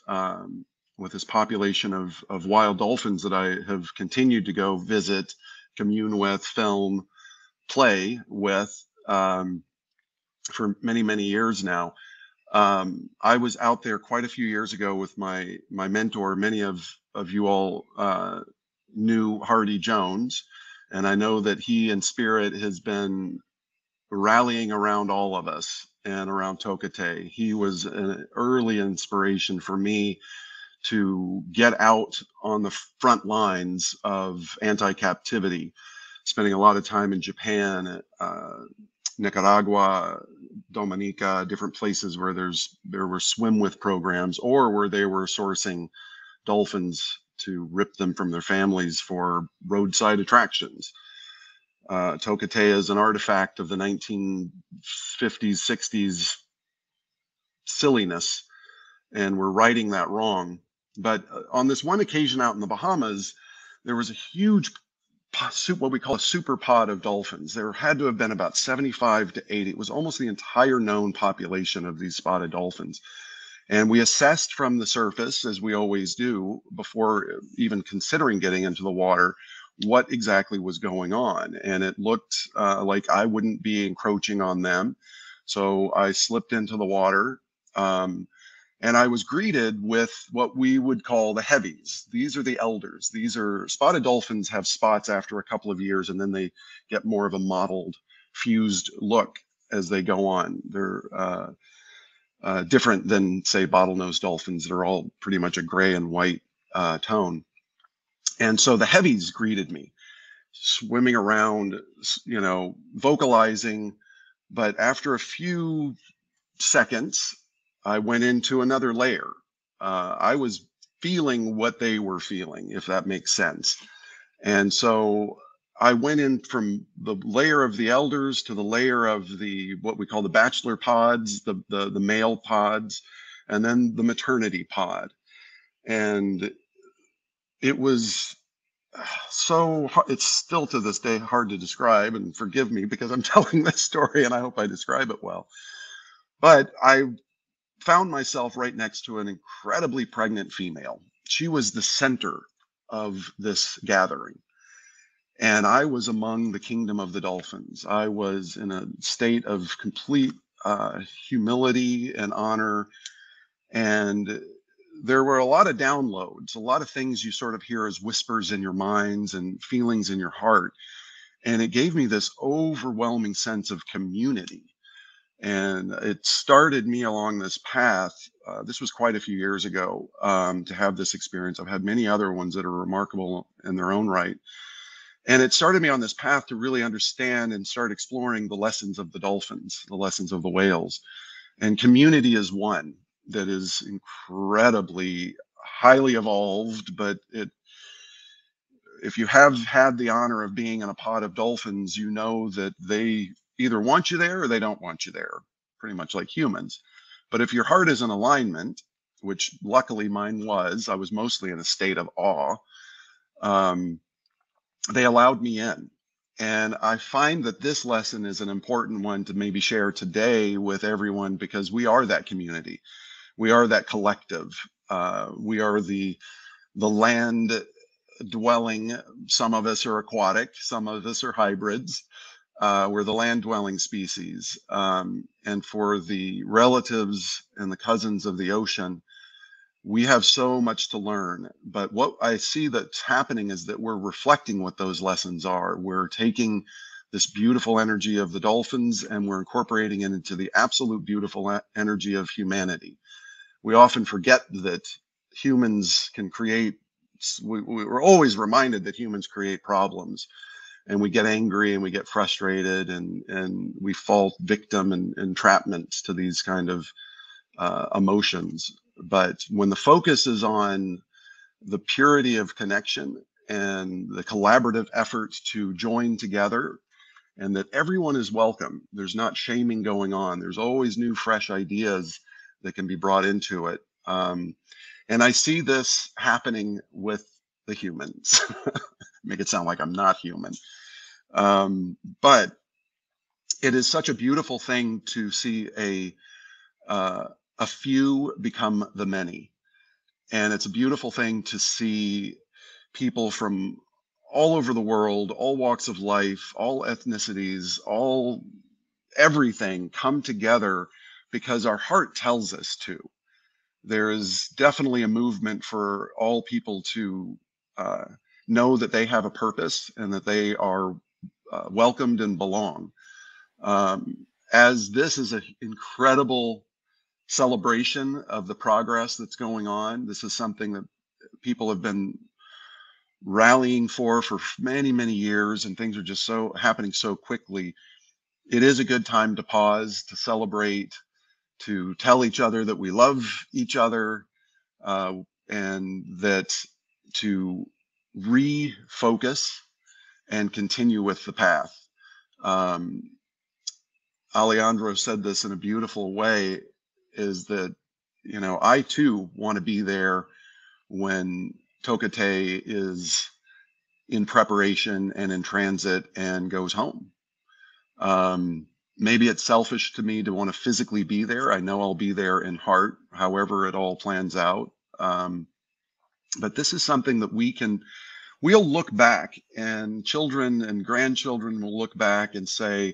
with this population of wild dolphins that I have continued to go visit, commune with, film, play with for many, many years now. I was out there quite a few years ago with my mentor. Many of you all knew Hardy Jones, and I know that he in spirit has been rallying around all of us and around Tokitae. He was an early inspiration for me to get out on the front lines of anti-captivity, spending a lot of time in Japan, Nicaragua, Dominica, different places where there were swim with programs, or where they were sourcing dolphins to rip them from their families for roadside attractions. Tokitae is an artifact of the 1950s, 60s silliness, and we're righting that wrong. But on this one occasion out in the Bahamas, there was a huge, what we call a super pod of dolphins. There had to have been about 75 to 80. It was almost the entire known population of these spotted dolphins. And we assessed from the surface, as we always do, before even considering getting into the water, what exactly was going on. And it looked like I wouldn't be encroaching on them. So I slipped into the water. And I was greeted with what we would call the heavies. These are the elders. These are spotted dolphins have spots after a couple of years, and then they get more of a mottled, fused look as they go on. They're different than, say, bottlenose dolphins that are all pretty much a gray and white tone. And so the heavies greeted me, swimming around, you know, vocalizing. But after a few seconds, I went into another layer. I was feeling what they were feeling, if that makes sense. And so I went in from the layer of the elders to the layer of the, what we call the bachelor pods, the male pods, and then the maternity pod. And it was so, it's still to this day hard to describe, and forgive me because I'm telling this story and I hope I describe it well. But I found myself right next to an incredibly pregnant female. She was the center of this gathering. And I was among the kingdom of the dolphins. I was in a state of complete humility and honor. And there were a lot of downloads, a lot of things you sort of hear as whispers in your minds and feelings in your heart. And it gave me this overwhelming sense of community. And it started me along this path. This was quite a few years ago to have this experience. I've had many other ones that are remarkable in their own right. And it started me on this path to really understand and start exploring the lessons of the dolphins, the lessons of the whales. And community is one that is incredibly highly evolved, but if you have had the honor of being in a pod of dolphins, you know that they either want you there or they don't want you there, pretty much like humans. But if your heart is in alignment, which luckily mine was, I was mostly in a state of awe, they allowed me in. And I find that this lesson is an important one to maybe share today with everyone, because we are that community. We are that collective. We are the land dwelling. Some of us are aquatic, some of us are hybrids. We're the land dwelling species. And for the relatives and the cousins of the ocean, we have so much to learn. But what I see that's happening is that we're reflecting what those lessons are. We're taking this beautiful energy of the dolphins and we're incorporating it into the absolute beautiful energy of humanity. We often forget that humans can create, we're always reminded that humans create problems, and we get angry and we get frustrated and we fall victim and entrapment to these kind of emotions. But when the focus is on the purity of connection and the collaborative effort to join together, and that everyone is welcome, there's not shaming going on. There's always new, fresh ideas that can be brought into it. And I see this happening with the humans. Make it sound like I'm not human. But it is such a beautiful thing to see a few become the many. And it's a beautiful thing to see people from all over the world, all walks of life, all ethnicities, all everything come together because our heart tells us to. There is definitely a movement for all people to know that they have a purpose and that they are welcomed and belong. As this is an incredible celebration of the progress that's going on, this is something that people have been rallying for many, many years, and things are just so happening so quickly. It is a good time to pause, to celebrate, to tell each other that we love each other, and that to refocus and continue with the path. Alejandro said this in a beautiful way, is that, you know, I too want to be there when Tokitae is in preparation and in transit and goes home. Maybe it's selfish to me to want to physically be there. I know I'll be there in heart, however it all plans out. But this is something that we'll look back, and children and grandchildren will look back and say,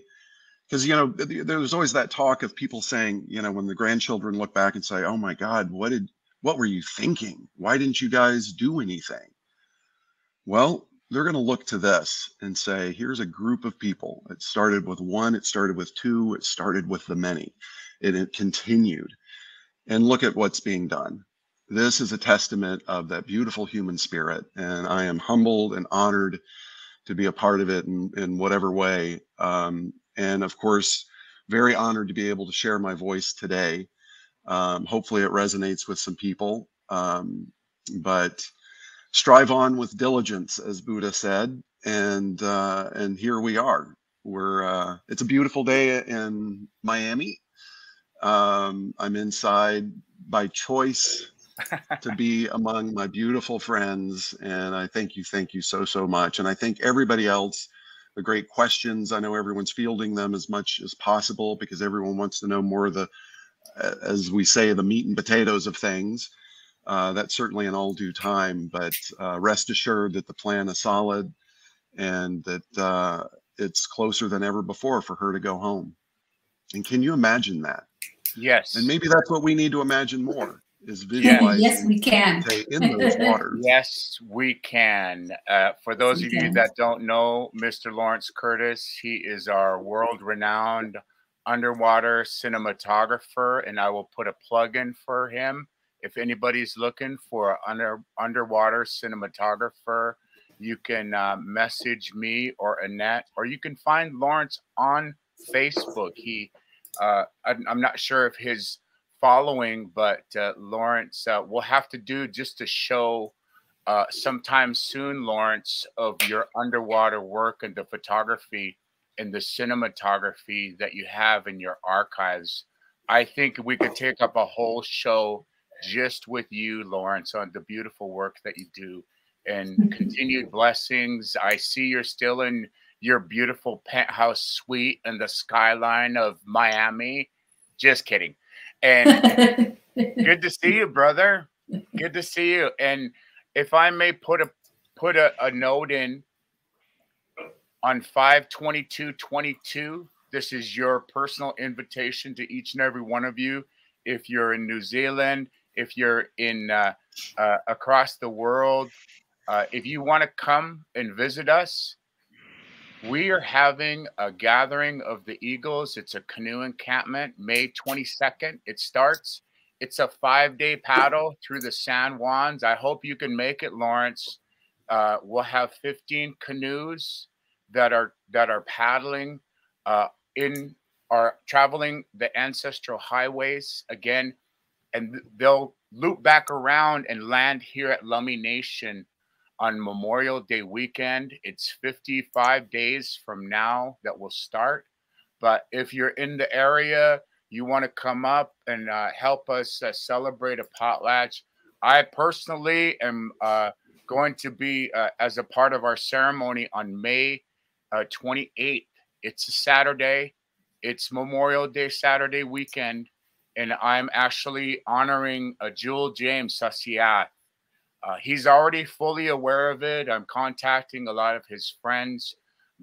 because, you know, there's always that talk of people saying, you know, when the grandchildren look back and say, oh my God, what were you thinking? Why didn't you guys do anything? Well, they're going to look to this and say, here's a group of people. It started with one, it started with two, it started with the many, and it continued. And look at what's being done. This is a testament of that beautiful human spirit, and I am humbled and honored to be a part of it in whatever way. And of course, very honored to be able to share my voice today. Hopefully it resonates with some people, but strive on with diligence, as Buddha said. And here we are. It's a beautiful day in Miami. I'm inside by choice to be among my beautiful friends. And I thank you so much. And I thank everybody else. The great questions. I know everyone's fielding them as much as possible because everyone wants to know more of the, as we say, the meat and potatoes of things. That's certainly in all due time, but rest assured that the plan is solid and that it's closer than ever before for her to go home. And can you imagine that? Yes. And maybe that's what we need to imagine more, is visualizing. Yes, we can. In those waters. Yes, we can. For those of you that don't know, Mr. Lawrence Curtis, he is our world-renowned underwater cinematographer, and I will put a plug in for him. If anybody's looking for an underwater cinematographer, you can message me or Annette, or you can find Lawrence on Facebook. I'm not sure if his following, but Lawrence, we'll have to do just a show sometime soon, Lawrence, of your underwater work and the photography and the cinematography that you have in your archives. I think we could take up a whole show just with you, Lawrence, on the beautiful work that you do, and continued blessings. I see you're still in your beautiful penthouse suite in the skyline of Miami. Just kidding. And good to see you, brother. Good to see you. And if I may put a note in on 5/22/22, this is your personal invitation to each and every one of you. If you're in New Zealand, if you're in across the world, if you want to come and visit us, we are having a gathering of the Eagles. It's a canoe encampment, May 22nd. It starts. It's a 5-day paddle through the San Juans. I hope you can make it, Lawrence. We'll have 15 canoes that are paddling traveling the ancestral highways again, and they'll loop back around and land here at Lummi Nation on Memorial Day weekend. It's 55 days from now that will start. But if you're in the area, you want to come up and help us celebrate a potlatch. I personally am going to be as a part of our ceremony on May 28th. It's a Saturday. It's Memorial Day Saturday weekend. And I'm actually honoring Jewel James Sasiat. He's already fully aware of it. I'm contacting a lot of his friends,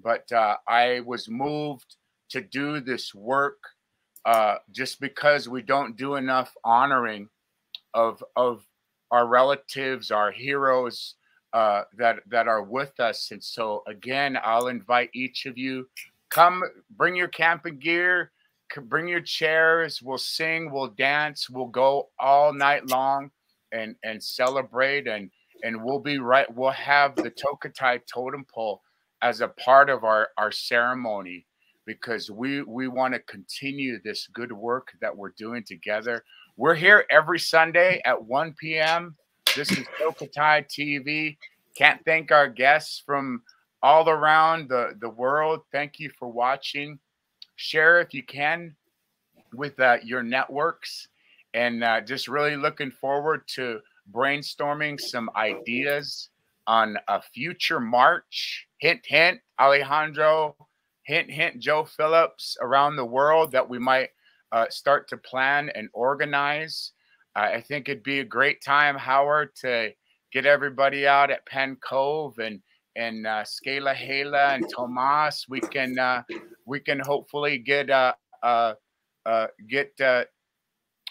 but I was moved to do this work just because we don't do enough honoring of our relatives, our heroes that are with us. And so again, I'll invite each of you, come, bring your camping gear, bring your chairs. We'll sing, we'll dance, we'll go all night long and celebrate, and we'll be right. We'll have the Tokitae totem pole as a part of our ceremony, because we want to continue this good work that we're doing together. We're here every Sunday at 1 p.m. This is Tokitae TV. Can't thank our guests from all around the world. Thank you for watching. Share if you can with your networks, and just really looking forward to brainstorming some ideas on a future march. Hint, hint, Alejandro. Hint, hint, Joe Phillips, around the world that we might start to plan and organize. I think it'd be a great time, Howard, to get everybody out at Penn Cove and Scala Hela and Tomas. We can hopefully get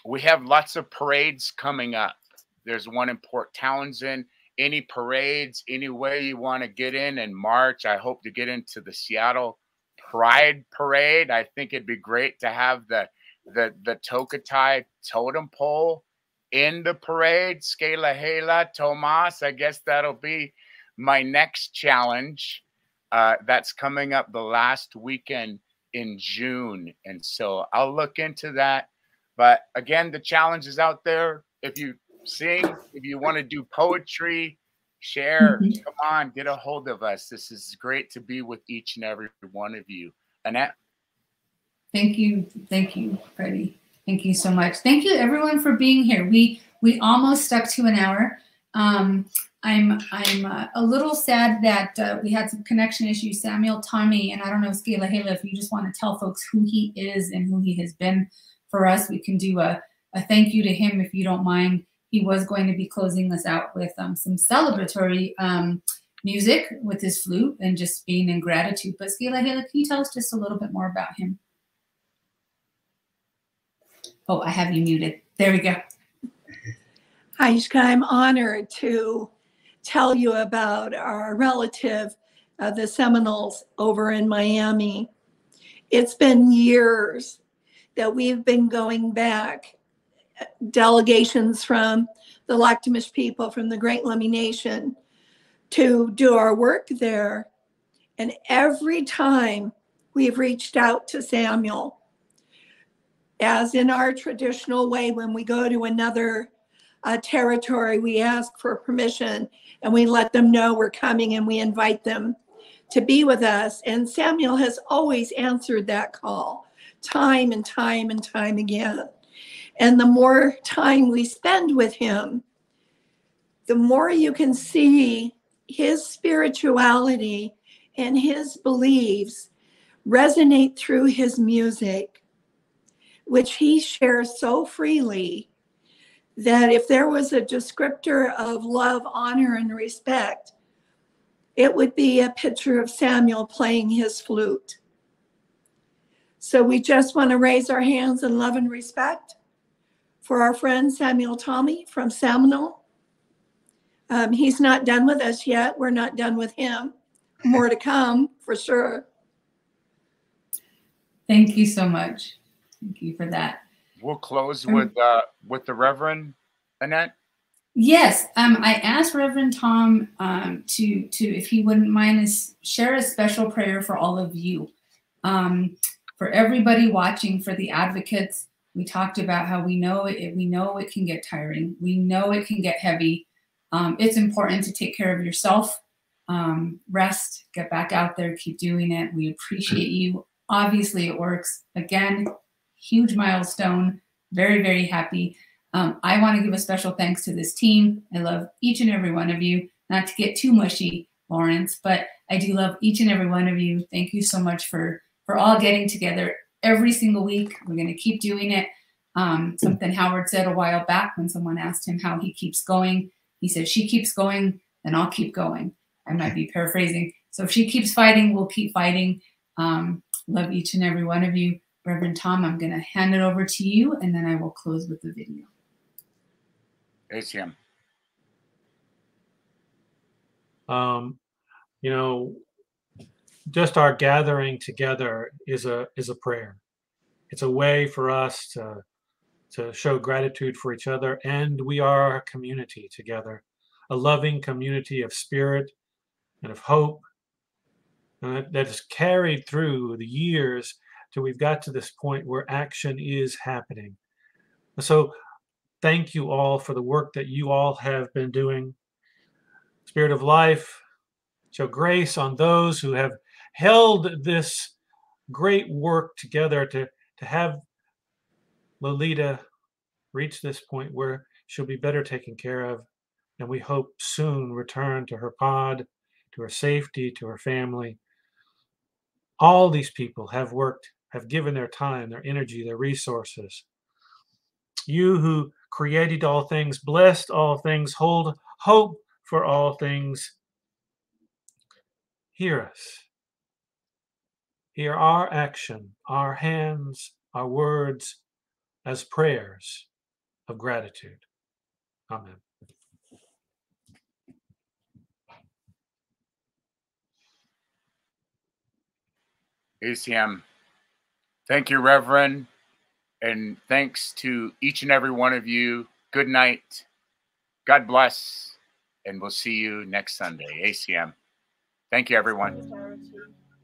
we have lots of parades coming up. There's one in Port Townsend. Any parades, any way you want to get in and march. I hope to get into the Seattle Pride Parade. I think it'd be great to have the Tokitae totem pole in the parade. Scala Hela, Tomas. I guess that'll be my next challenge. That's coming up the last weekend in June. And so I'll look into that. But again, the challenge is out there. If you sing, if you want to do poetry, share, come on, get a hold of us. This is great to be with each and every one of you. Annette? Thank you, Freddie. Thank you so much. Thank you, everyone, for being here. We almost stuck to an hour. I'm a little sad that we had some connection issues. Samuel, Tommy, and I don't know, Scala Hela, if you just want to tell folks who he is and who he has been for us, we can do a thank you to him if you don't mind. He was going to be closing us out with some celebratory music with his flute and just being in gratitude. But Scala Hela, can you tell us just a little bit more about him? Oh, I have you muted. There we go. Aishka, I'm honored to tell you about our relative, the Seminoles over in Miami. It's been years that we've been going back, delegations from the Lactamish people from the Great Lummi Nation to do our work there. And every time we've reached out to Samuel, as in our traditional way, when we go to another territory, we ask for permission and we let them know we're coming and we invite them to be with us. And Samuel has always answered that call time and time and time again. And the more time we spend with him, the more you can see his spirituality and his beliefs resonate through his music, which he shares so freely that if there was a descriptor of love, honor, and respect, it would be a picture of Samuel playing his flute. So we just want to raise our hands in love and respect for our friend Samuel Tommy from Seminole. He's not done with us yet. We're not done with him. More to come, for sure. Thank you so much. Thank you for that. We'll close with the Reverend, Annette. Yes, I asked Reverend Tom to if he wouldn't mind share a special prayer for all of you, for everybody watching, for the advocates. We talked about how we know it can get tiring. We know it can get heavy. It's important to take care of yourself, rest, get back out there, keep doing it. We appreciate you. Obviously, it works. Again, huge milestone. Very, very happy. I want to give a special thanks to this team. I love each and every one of you. Not to get too mushy, Lawrence, but I do love each and every one of you. Thank you so much for all getting together every single week. We're going to keep doing it. Something Howard said a while back when someone asked him how he keeps going. He said, she keeps going, then I'll keep going. I might be paraphrasing. So if she keeps fighting, we'll keep fighting. Love each and every one of you. Reverend Tom, I'm going to hand it over to you, and then I will close with the video. ACM. You know, just our gathering together is a prayer. It's a way for us to show gratitude for each other, and we are a community together, a loving community of spirit and of hope, and that is carried through the years till we've got to this point where action is happening. So thank you all for the work that you all have been doing. Spirit of Life, show grace on those who have held this great work together to have Lolita reach this point where she'll be better taken care of, and we hope soon return to her pod, to her safety, to her family. All these people have worked, have given their time, their energy, their resources. You who created all things, blessed all things, hold hope for all things, hear us. Hear our action, our hands, our words as prayers of gratitude. Amen. ACM. Thank you, Reverend. And thanks to each and every one of you. Good night. God bless. And we'll see you next Sunday. ACM. Thank you, everyone. Solidarity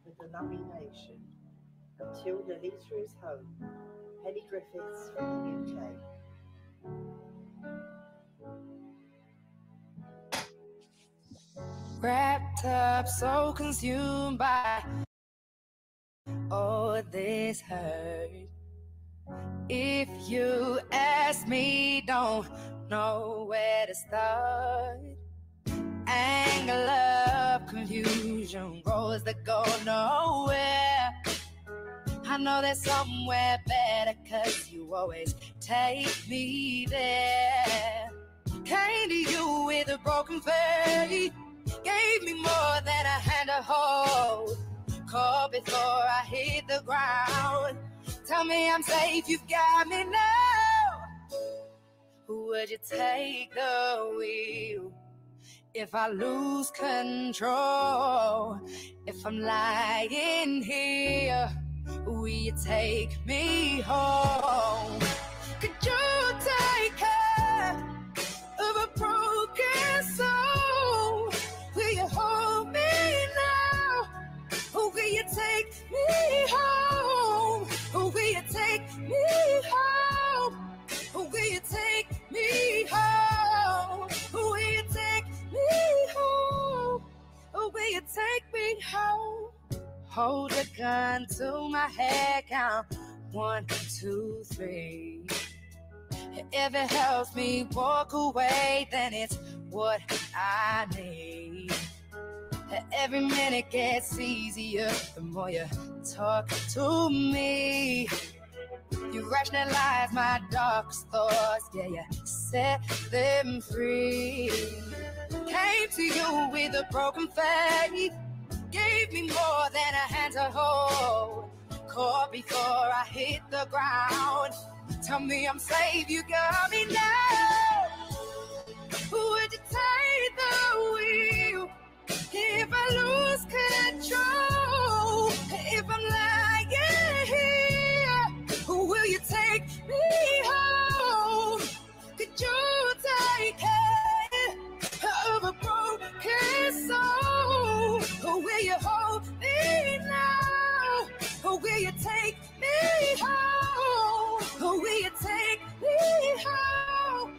with the loving nation. Until Lolita is home. Penny Griffiths from the UK. Wrapped up, so consumed by all this hurt. If you ask me, don't know where to start. Anger, love, confusion, roads that go nowhere. I know there's somewhere better, 'cause you always take me there. Came to you with a broken faith, gave me more than a hand to hold. Called before I hit the ground. Tell me I'm safe, you've got me now. Would you take the wheel if I lose control? If I'm lying here, will you take me home? Could you take care of a broken soul? Will you hold me now? Or will you take me home? Or will you take me home? Or will you take me home? Or will you take me home? Or will you take me home? Hold a gun to my head, count 1, 2, 3. If it helps me walk away, then it's what I need. Every minute gets easier the more you talk to me. You rationalize my darkest thoughts, yeah, you set them free. Came to you with a broken faith, gave me more than a hand to hold. Caught before I hit the ground. Tell me I'm safe, you got me now. Would you take the wheel if I lose control? If I'm lying here, will you take me home? Could you take care of a broken soul? Or will you hold me now? Or will you take me home? Or will you take me home?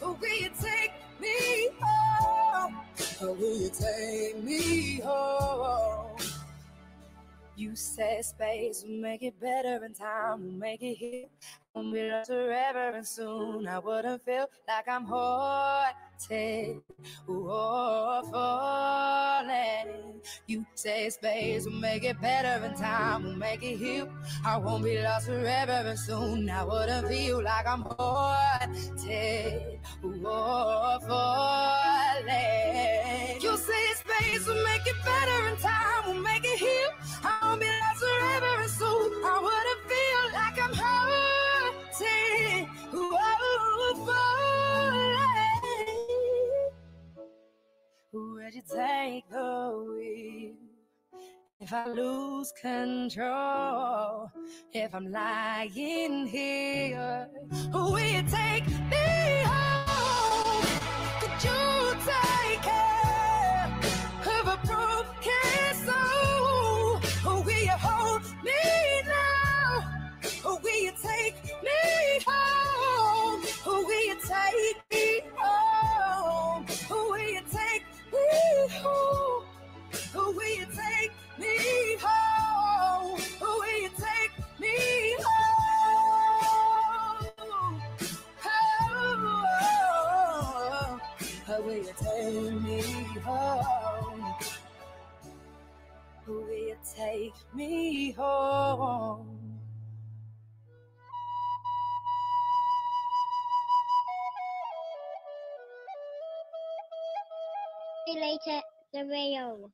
Or will you take me home? Or will you take me home? You said space will make it better and time will make it here. Won't be lost forever and soon I wouldn't feel like I'm haunted or falling. You say space will make it better and time will make it heal. I won't be lost forever and soon I wouldn't feel like I'm haunted or falling. You say space will make it better and time will make it heal. I won't be lost forever and soon I wouldn't feel Would you take the wheel if I lose control? If I'm lying here, will you take me home? Could you take care of a broken soul? Or will you hold me now? Or will you take me home? Or will you take me home? Or will you take me home? Or will you take me home? Or will you take me home? Oh, or will you take me home? Or will you take me home? See you later, the real.